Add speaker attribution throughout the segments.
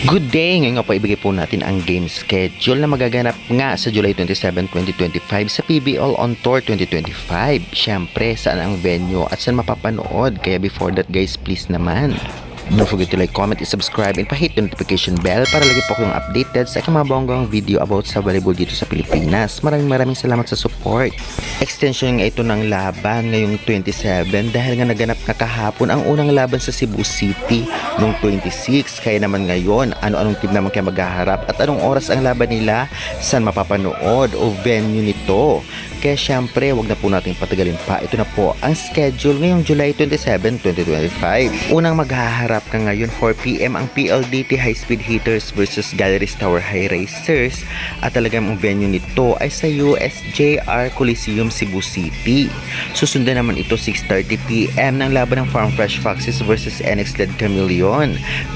Speaker 1: Good day! Ngayon nga po ibigay po natin ang game schedule na magaganap nga sa July 27, 2025 sa PBL On Tour 2025. Siyempre, saan ang venue at saan mapapanood? Kaya before that guys, please naman, don't forget to like, comment, and subscribe and pa-hit the notification bell para lagi po kayong updated sa aking mga bonggang video about sa volleyball dito sa Pilipinas. Maraming salamat sa support. Extension nga ito ng laban ngayong 27 dahil nga naganap na kahapon ang unang laban sa Cebu City noong 26. Kaya naman ngayon, ano-anong team naman kaya maghaharap at anong oras ang laban nila, saan mapapanood o venue nito. Kaya syempre, wag na po natin patagalin pa. Ito na po ang schedule ngayong July 27, 2025. Unang maghaharap ka ngayon 4 PM ang PLDT High Speed Hitters versus Galleries Tower High Racers at talagang ang venue nito ay sa USJR Coliseum Cebu City. Susundan naman ito 6:30 PM ng laban ng Farm Fresh Foxes versus NX Led Chameleon.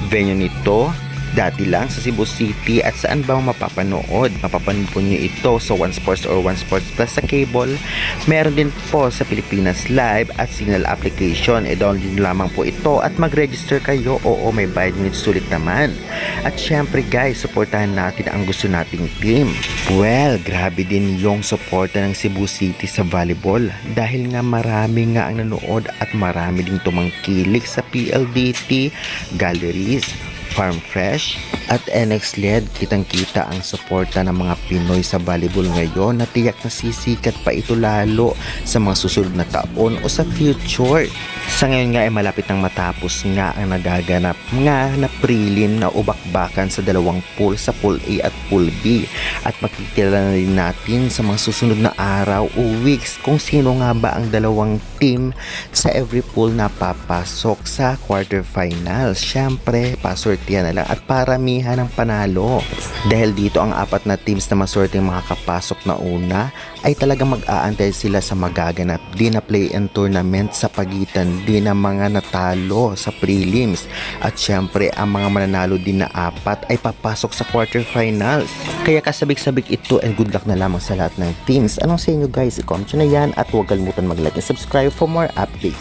Speaker 1: Venue nito dati lang sa Cebu City at saan ba mapapanood? Mapapanood po nyo ito sa One Sports or One Sports Plus sa cable. Meron din po sa Pilipinas Live at Signal application. Download din lamang po ito at mag-register kayo. Oo, may bayad minutes sulit naman. At syempre guys, supportahan natin ang gusto nating team. Well, grabe din yung suporta ng Cebu City sa volleyball dahil nga marami nga ang nanood at marami ding tumangkilik sa PLDT, Galleries, Farm Fresh at NX LED. Kitang-kita ang suporta ng mga Pinoy sa volleyball ngayon na tiyak na sisikat pa ito lalo sa mga susunod na taon o sa future. Sa ngayon nga ay malapit nang matapos nga ang nagaganap nga na prelim na ubakbakan sa dalawang pool, sa Pool A at Pool B, at makikilala na rin natin sa mga susunod na araw o weeks kung sino nga ba ang dalawang team sa every pool na papasok sa quarterfinals. Syempre, pasortihan na lang at paramihan ng panalo. Dahil dito ang apat na teams na maswerteng makakapasok na una ay talagang mag-aantay sila sa magaganap din na play-in tournament sa pagitan din ng mga natalo sa prelims. At syempre, ang mga mananalo din na apat ay papasok sa quarterfinals. Kaya kasabik-sabik ito and good luck na lamang sa lahat ng teams. Anong sa inyo guys? I-comment nyo na yan at huwag kalimutan mag-like and subscribe for more updates.